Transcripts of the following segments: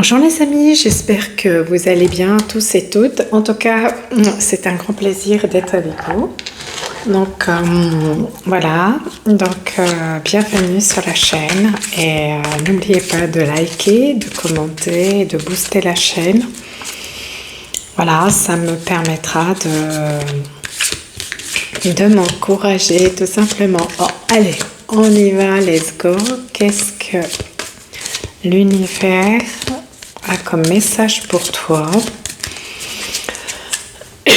Bonjour les amis, j'espère que vous allez bien tous et toutes. En tout cas, c'est un grand plaisir d'être avec vous. Donc voilà, bienvenue sur la chaîne et n'oubliez pas de liker, de commenter, de booster la chaîne. Voilà, ça me permettra de m'encourager tout simplement. Oh, allez, on y va, let's go. Qu'est-ce que l'univers a comme message pour toi? Je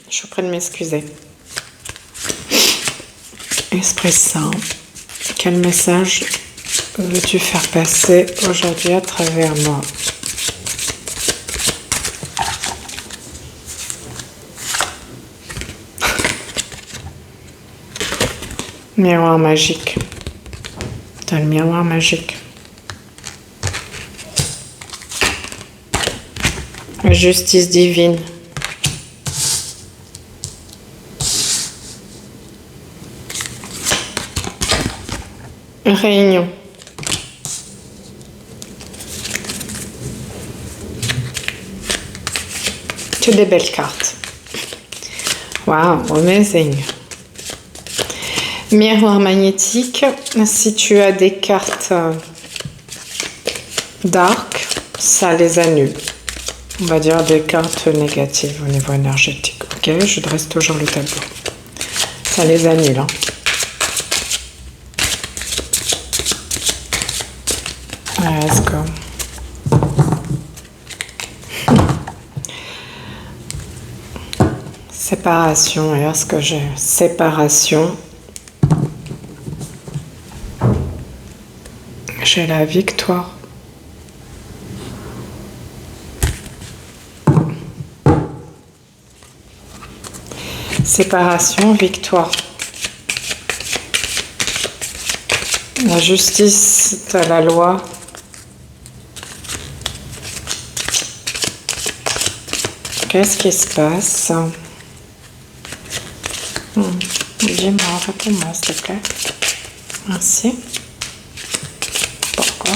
suis près de m'excuser. Esprit Saint, quel message veux-tu faire passer aujourd'hui à travers moi? Miroir magique. T'as le miroir magique. La justice divine. Réunion. Que des belles cartes. Wow, amazing. Miroir magnétique. Si tu as des cartes dark, ça les annule. On va dire des cartes négatives au niveau énergétique. Ok, je dresse toujours le tableau. Ça les annule. Hein. Let's go. Séparation. Et est-ce que j'ai séparation? J'ai la victoire. Séparation, victoire. La justice, t'as la loi. Qu'est-ce qui se passe? Dis-moi, réponds-moi s'il te plaît. Merci. Pourquoi?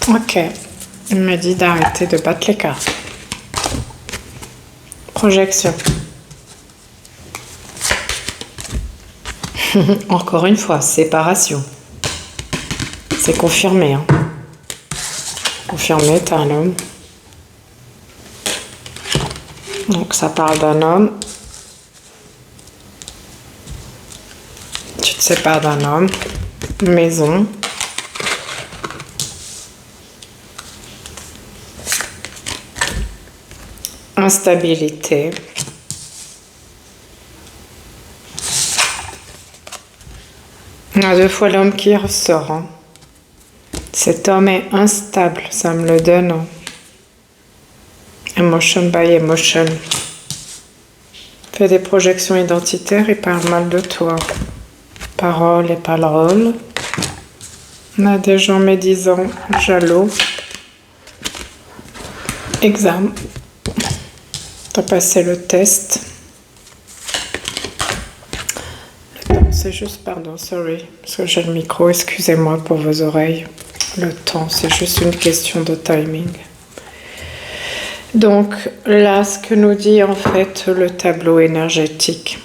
Ok. Il me dit d'arrêter de battre les cartes. Projection. Encore une fois, séparation. C'est confirmé. Hein. Confirmé, t'as un homme. Donc ça parle d'un homme. Tu te sépares d'un homme. Maison. Instabilité. Il y a deux fois l'homme qui ressort. Hein. Cet homme est instable, ça me le donne. Hein. Emotion by emotion. Fait des projections identitaires, il parle mal de toi. Parole et parole. On a des gens médisants, jaloux. Examen. T'as passé le test. Le temps, c'est juste, pardon, sorry, parce que j'ai le micro, excusez-moi pour vos oreilles. Le temps, c'est juste une question de timing. Donc là, ce que nous dit en fait le tableau énergétique.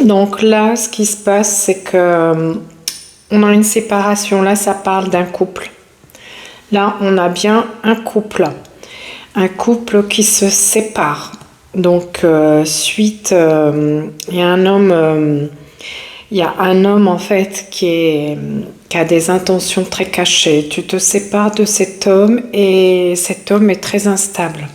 Donc là, ce qui se passe, c'est que on a une séparation. Là, ça parle d'un couple. Là, on a bien un couple qui se sépare. Donc, il y a un homme, en fait, qui a des intentions très cachées. Tu te sépares de cet homme et cet homme est très instable.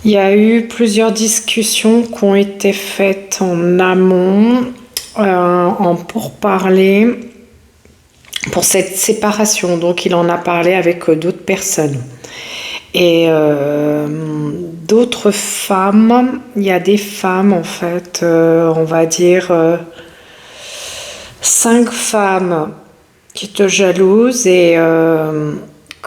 Il y a eu plusieurs discussions qui ont été faites en amont, en pourparlers, pour cette séparation. Donc il en a parlé avec d'autres personnes et d'autres femmes. Il y a des femmes en fait, on va dire 5 femmes qui te jalousent et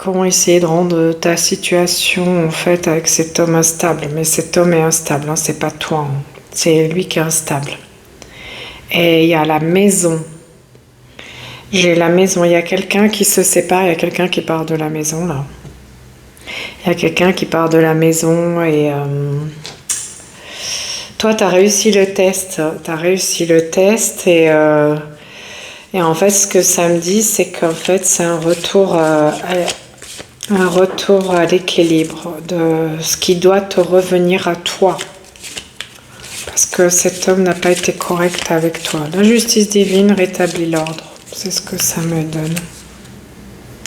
comment essayer de rendre ta situation en fait avec cet homme instable. Mais cet homme est instable, hein, c'est pas toi. Hein. C'est lui qui est instable. Et il y a la maison. J'ai la maison. Il y a quelqu'un qui se sépare, il y a quelqu'un qui part de la maison là. Il y a quelqu'un qui part de la maison et toi, tu as réussi le test. Tu as réussi le test et en fait, ce que ça me dit, c'est qu'en fait, c'est un retour à l'équilibre de ce qui doit te revenir à toi. Parce que cet homme n'a pas été correct avec toi. La justice divine rétablit l'ordre. C'est ce que ça me donne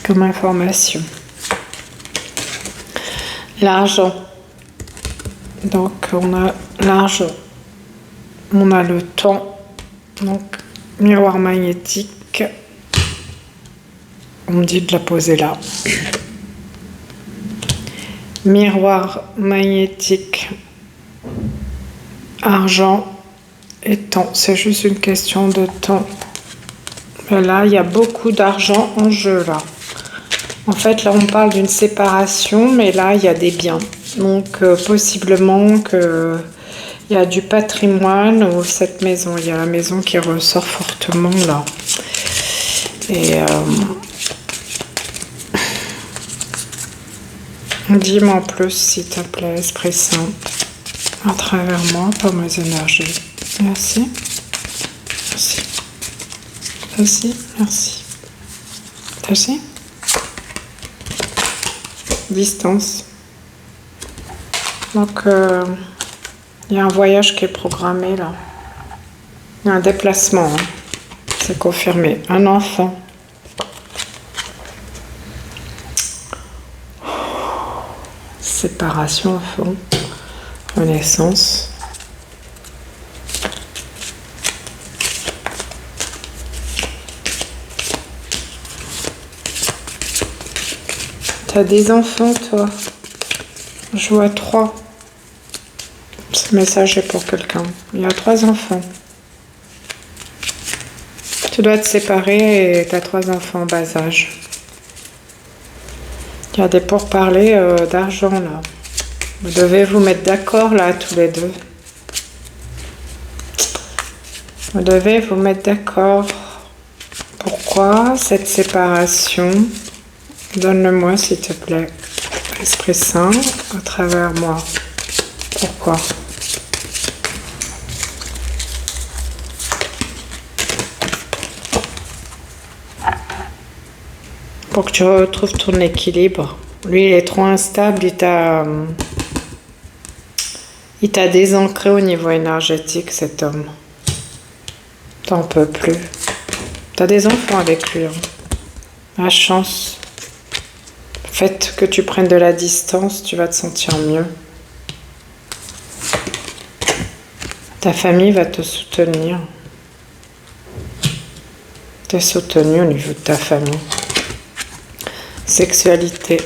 comme information. L'argent. Donc, on a l'argent. On a le temps. Donc, miroir magnétique. On me dit de la poser là. Miroir magnétique. Argent et temps. C'est juste une question de temps. Et là, il y a beaucoup d'argent en jeu là. En fait, là, on parle d'une séparation, mais là, il y a des biens. Donc, possiblement qu'il y a du patrimoine ou cette maison. Il y a la maison qui ressort fortement, là. Et dis-moi en plus, s'il te plaît, Esprit Saint, à travers moi, par mes énergies. Merci. Merci. Merci. Merci. Merci. Distance. Donc, il y a un voyage qui est programmé là. Il y a un déplacement. Hein. C'est confirmé. Un enfant. Séparation au fond. Renaissance. T'as des enfants, toi? Je vois 3. Ce message est pour quelqu'un. Il y a 3 enfants. Tu dois te séparer et tu as 3 enfants en bas âge. Il y a des pourparlers d'argent, là. Vous devez vous mettre d'accord, là, tous les deux. Vous devez vous mettre d'accord. Pourquoi cette séparation? Donne-le-moi, s'il te plaît. Esprit Saint, à travers moi. Pourquoi? Pour que tu retrouves ton équilibre. Lui, il est trop instable, il t'a désancré au niveau énergétique, cet homme. T'en peux plus. T'as des enfants avec lui. Hein. La chance. Fait que tu prennes de la distance, tu vas te sentir mieux. Ta famille va te soutenir. Tu es soutenu au niveau de ta famille. Sexualité.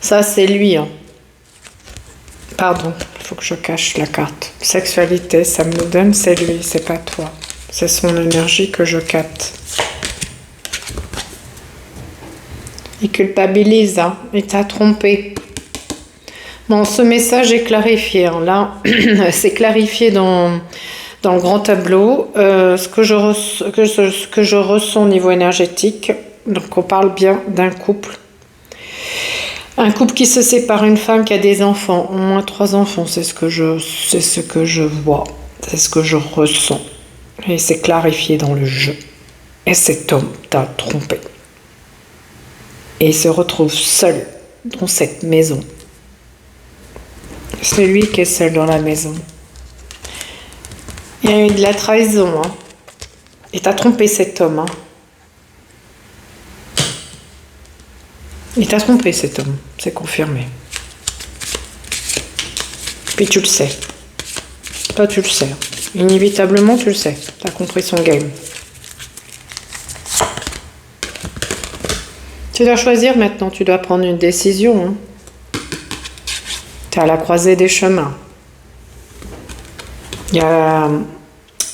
Ça, c'est lui. Hein. Pardon, il faut que je cache la carte. Sexualité, ça me donne, c'est lui, c'est pas toi. C'est son énergie que je capte. Il culpabilise, hein. Il t'a trompé. Bon, ce message est clarifié. Hein. Là, c'est clarifié dans le grand tableau. Ce que je ressens au niveau énergétique. Donc, on parle bien d'un couple. Un couple qui se sépare, une femme qui a des enfants, au moins 3 enfants, c'est ce que je vois, c'est ce que je ressens. Et c'est clarifié dans le jeu. Et cet homme t'a trompé. Et il se retrouve seul dans cette maison. C'est lui qui est seul dans la maison. Il y a eu de la trahison. Hein. Et t'as trompé cet homme. Hein. Il t'a trompé cet homme, c'est confirmé. Puis tu le sais. Toi tu le sais. Inévitablement tu le sais. T'as compris son game. Tu dois choisir maintenant, tu dois prendre une décision. Hein. Tu es à la croisée des chemins. Il y a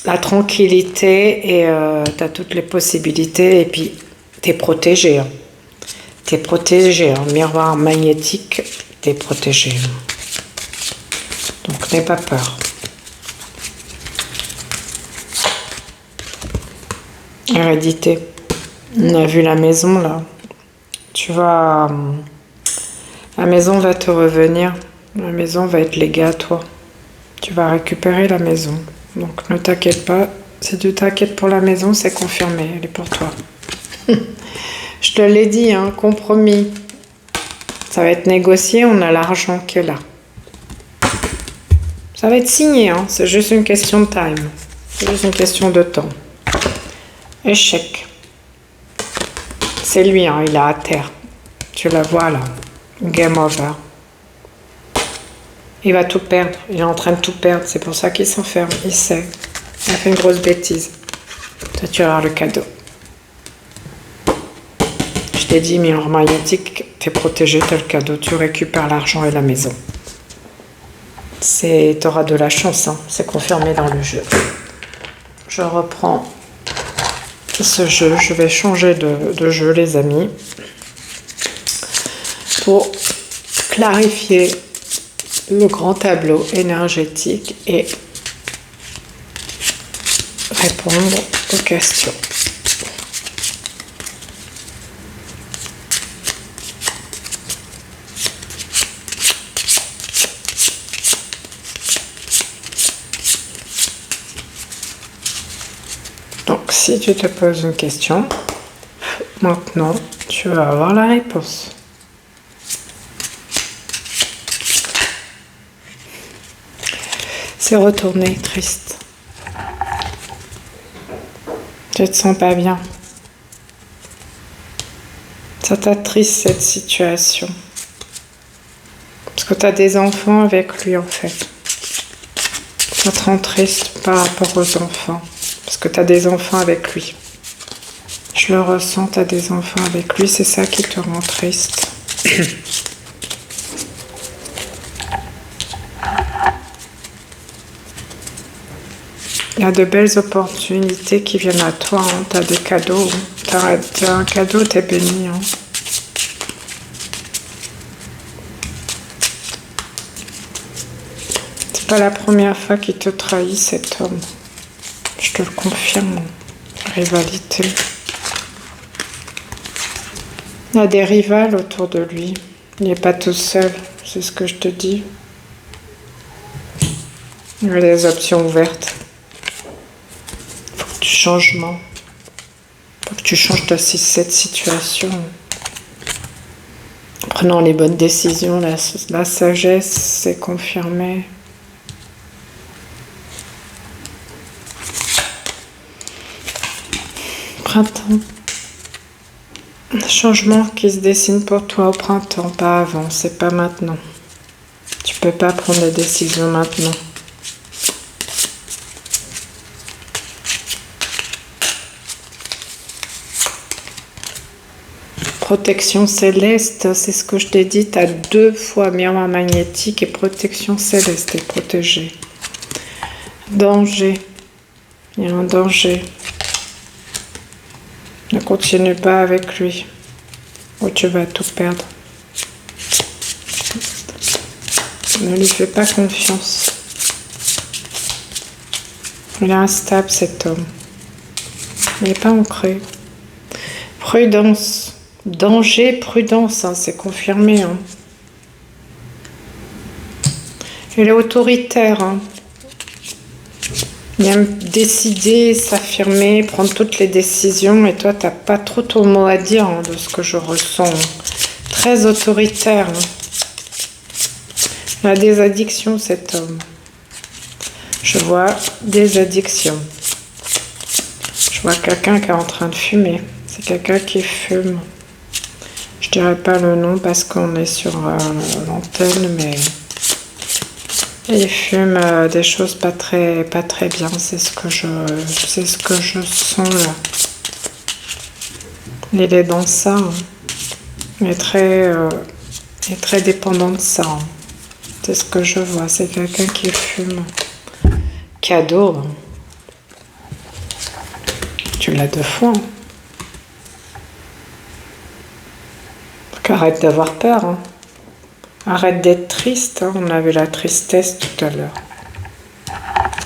la tranquillité et tu as toutes les possibilités. Et puis T'es protégé. Hein. T'es protégé. Hein. Miroir magnétique, t'es protégé. Donc n'aie pas peur. Hérédité. On a vu la maison là. Tu vas... La maison va te revenir. La maison va être léguée à toi. Tu vas récupérer la maison. Donc ne t'inquiète pas. Si tu t'inquiètes pour la maison, c'est confirmé. Elle est pour toi. Je te l'ai dit, hein, compromis. Ça va être négocié, on a l'argent qui est là. Ça va être signé, hein, c'est juste une question de time. C'est juste une question de temps. Échec. C'est lui, hein, il est à terre. Tu la vois là. Game over. Il va tout perdre. Il est en train de tout perdre. C'est pour ça qu'il s'enferme. Il sait. Il a fait une grosse bêtise. Toi, tu vas avoir le cadeau. Je t'ai dit, miroir magnétique, t'es protégé, t'as le cadeau. Tu récupères l'argent et la maison. T'auras de la chance. Hein. C'est confirmé dans le jeu. Je reprends ce jeu. Je vais changer de jeu, les amis. Pour clarifier le grand tableau énergétique et répondre aux questions. Donc, si tu te poses une question, maintenant, tu vas avoir la réponse. C'est retourné, triste. Tu te sens pas bien. Ça t'attriste cette situation. Parce que tu as des enfants avec lui en fait. Ça te rend triste par rapport aux enfants. Parce que tu as des enfants avec lui. Je le ressens, tu as des enfants avec lui, c'est ça qui te rend triste. Il y a de belles opportunités qui viennent à toi, hein. Tu as des cadeaux. Tu as un cadeau, tu es béni. Hein. C'est pas la première fois qu'il te trahit, cet homme. Je te le confirme. Rivalité. Il y a des rivales autour de lui. Il n'est pas tout seul, c'est ce que je te dis. Il y a des options ouvertes. Changement. Faut que tu changes cette situation. Prenant les bonnes décisions, la sagesse, c'est confirmé. Printemps. Un changement qui se dessine pour toi au printemps, pas avant, c'est pas maintenant. Tu peux pas prendre la décision maintenant. Protection céleste, c'est ce que je t'ai dit, tu as 2 fois miroir magnétique et protection céleste, t'es protégé. Danger, il y a un danger. Ne continue pas avec lui, ou tu vas tout perdre. Ne lui fais pas confiance. Il est instable cet homme. Il n'est pas ancré. Prudence. Danger, prudence, hein, c'est confirmé. Hein. Il est autoritaire. Hein. Il aime décider, s'affirmer, prendre toutes les décisions. Et toi, tu n'as pas trop ton mot à dire hein, de ce que je ressens. Très autoritaire. Hein. Il a des addictions, cet homme. Je vois des addictions. Je vois quelqu'un qui est en train de fumer. C'est quelqu'un qui fume. Je dirais pas le nom parce qu'on est sur l'antenne, mais il fume des choses pas très bien. C'est ce que je sens là. Il est dans ça. Hein. Il est très dépendant de ça. Hein. C'est ce que je vois. C'est quelqu'un qui fume. Cadeau. Hein. Tu l'as 2 fois. Hein. Arrête d'avoir peur. Hein. Arrête d'être triste. Hein. On avait la tristesse tout à l'heure.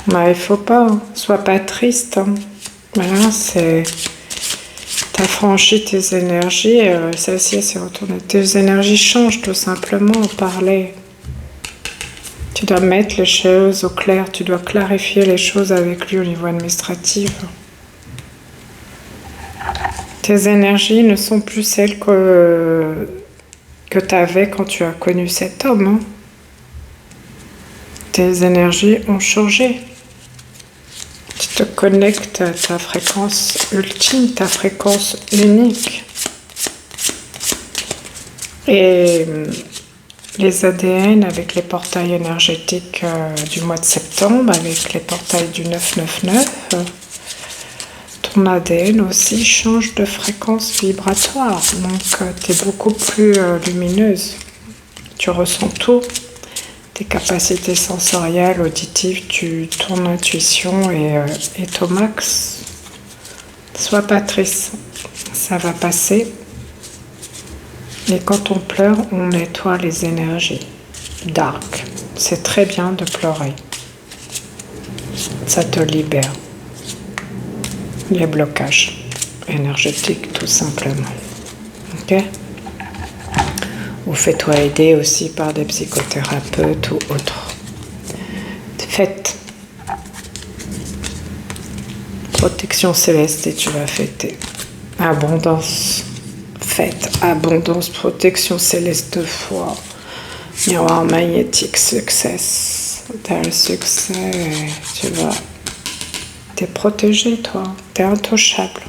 Bah, il faut pas. Hein. Sois pas triste. Hein. Voilà, c'est... T'as franchi tes énergies. Celle-ci, elle s'est retournée. Tes énergies changent tout simplement au parler. Tu dois mettre les choses au clair. Tu dois clarifier les choses avec lui au niveau administratif. Tes énergies ne sont plus celles que tu avais quand tu as connu cet homme. Hein. Tes énergies ont changé. Tu te connectes à ta fréquence ultime, ta fréquence unique. Et les ADN avec les portails énergétiques du mois de septembre, avec les portails du 999, ton ADN aussi change de fréquence vibratoire, donc tu es beaucoup plus lumineuse. Tu ressens tout, tes capacités sensorielles, auditives, ton intuition est au max. Sois pas triste, ça va passer. Et quand on pleure, on nettoie les énergies dark. C'est très bien de pleurer. Ça te libère. Les blocages énergétiques, tout simplement. Ok? Ou fais-toi aider aussi par des psychothérapeutes ou autres. Faites. Protection céleste et tu vas fêter. Abondance. Faites. Abondance, protection céleste de foi. Miroir magnétique, success. T'as le succès, tu vas... T'es protégé, toi. T'es intouchable.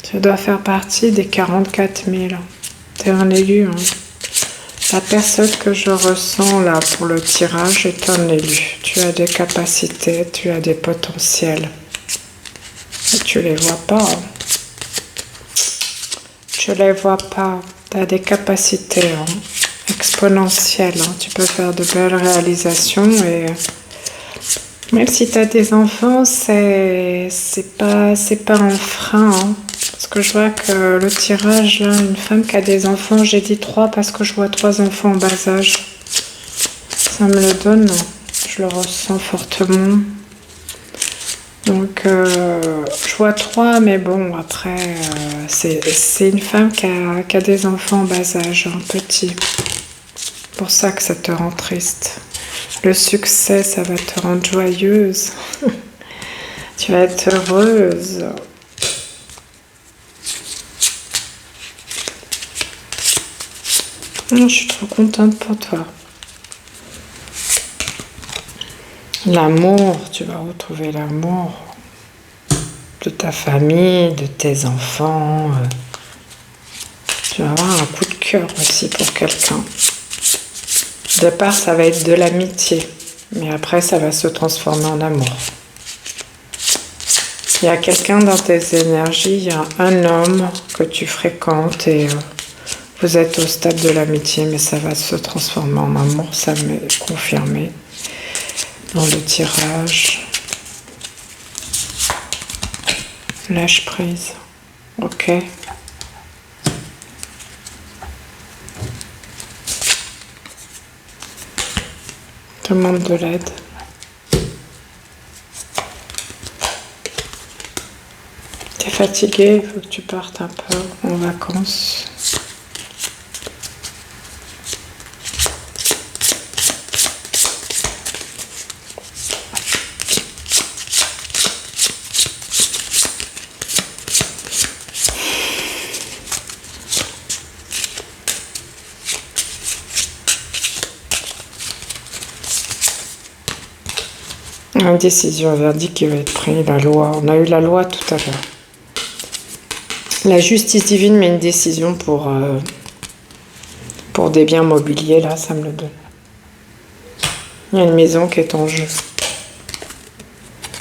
Tu dois faire partie des 44 000. T'es un élu. Hein. La personne que je ressens là pour le tirage est un élu. Tu as des capacités, tu as des potentiels. Et tu les vois pas. Hein. Tu les vois pas. Tu as des capacités exponentielles. Hein. Tu peux faire de belles réalisations et... Même si tu as des enfants, c'est pas un frein. Hein. Parce que je vois que le tirage, là, une femme qui a des enfants, j'ai dit 3 parce que je vois 3 enfants en bas âge. Ça me le donne, je le ressens fortement. Donc, je vois 3, mais bon, après, c'est une femme qui a des enfants en bas âge, petits. C'est pour ça que ça te rend triste. Le succès, ça va te rendre joyeuse. Tu vas être heureuse. Je suis trop contente pour toi. L'amour, tu vas retrouver l'amour de ta famille, de tes enfants. Tu vas avoir un coup de cœur aussi pour quelqu'un. Au départ, ça va être de l'amitié, mais après, ça va se transformer en amour. Il y a quelqu'un dans tes énergies, il y a un homme que tu fréquentes et vous êtes au stade de l'amitié, mais ça va se transformer en amour, ça m'est confirmé dans le tirage. Lâche prise, ok. Demande de l'aide. T'es fatigué, il faut que tu partes un peu en vacances. Une décision, un verdict qui va être pris, la loi. On a eu la loi tout à l'heure. La justice divine met une décision pour des biens mobiliers, là, ça me le donne. Il y a une maison qui est en jeu.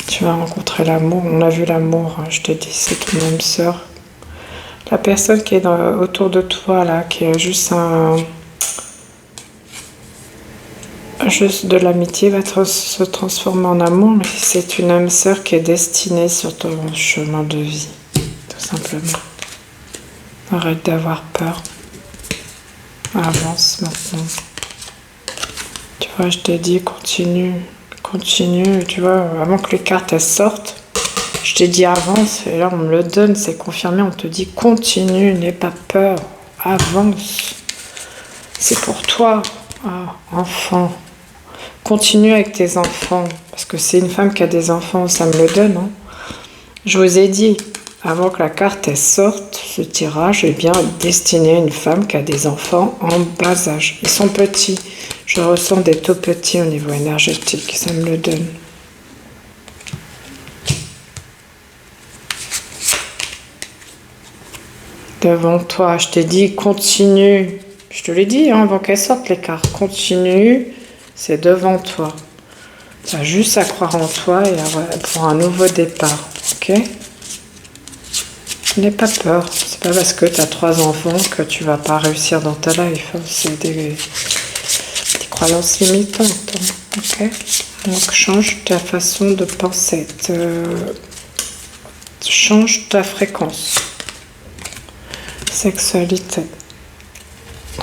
Tu vas rencontrer l'amour. On a vu l'amour, hein, je te dis, c'est ton âme sœur. La personne qui est autour de toi, là, qui est juste juste de l'amitié va se transformer en amour, mais c'est une âme sœur qui est destinée sur ton chemin de vie, tout simplement. Arrête d'avoir peur. Avance maintenant. Tu vois, je t'ai dit, continue. Continue, tu vois, avant que les cartes elles sortent. Je t'ai dit avance, et là on me le donne, c'est confirmé, on te dit continue, n'aie pas peur, avance. C'est pour toi, enfant. Continue avec tes enfants, parce que c'est une femme qui a des enfants, ça me le donne. Hein. Je vous ai dit, avant que la carte elle sorte, ce tirage est bien destiné à une femme qui a des enfants en bas âge. Ils sont petits, je ressens des tout petits au niveau énergétique, ça me le donne. Devant toi, je t'ai dit continue. Je te l'ai dit hein, avant qu'elles sortent les cartes. Continue, c'est devant toi. Tu as juste à croire en toi et pour un nouveau départ. Ok? N'aie pas peur. C'est pas parce que tu as 3 enfants que tu vas pas réussir dans ta life. C'est des croyances limitantes. Hein. Ok? Donc change ta façon de penser. Change ta fréquence. Sexualité.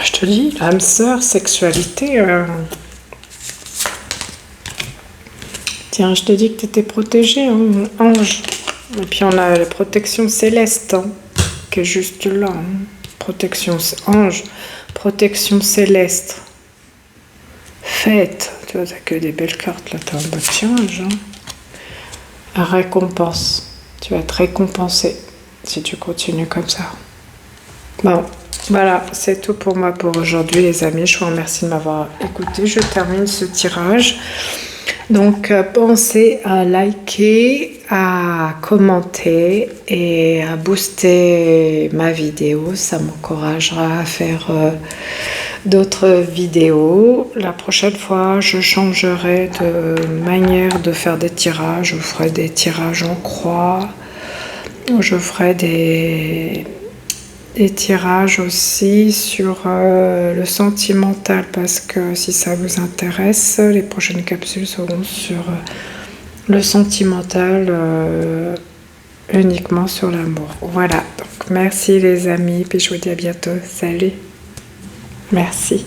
Je te dis, âme sœur, sexualité. Tiens, je t'ai dit que tu étais protégée, hein, ange. Et puis on a la protection céleste, hein, qui est juste là. Hein. Protection ange, protection céleste. Fête. Tu vois, t'as que des belles cartes là, t'as un beau tirage. Hein. Récompense. Tu vas être récompensé si tu continues comme ça. Bon, voilà, c'est tout pour moi pour aujourd'hui les amis. Je vous remercie de m'avoir écouté. Je termine ce tirage. Donc, pensez à liker, à commenter et à booster ma vidéo. Ça m'encouragera à faire d'autres vidéos. La prochaine fois, je changerai de manière de faire des tirages. Je ferai des tirages en croix. Je ferai des tirages aussi sur le sentimental parce que si ça vous intéresse, les prochaines capsules seront sur le sentimental, uniquement sur l'amour. Voilà, donc merci les amis, puis je vous dis à bientôt. Salut, merci.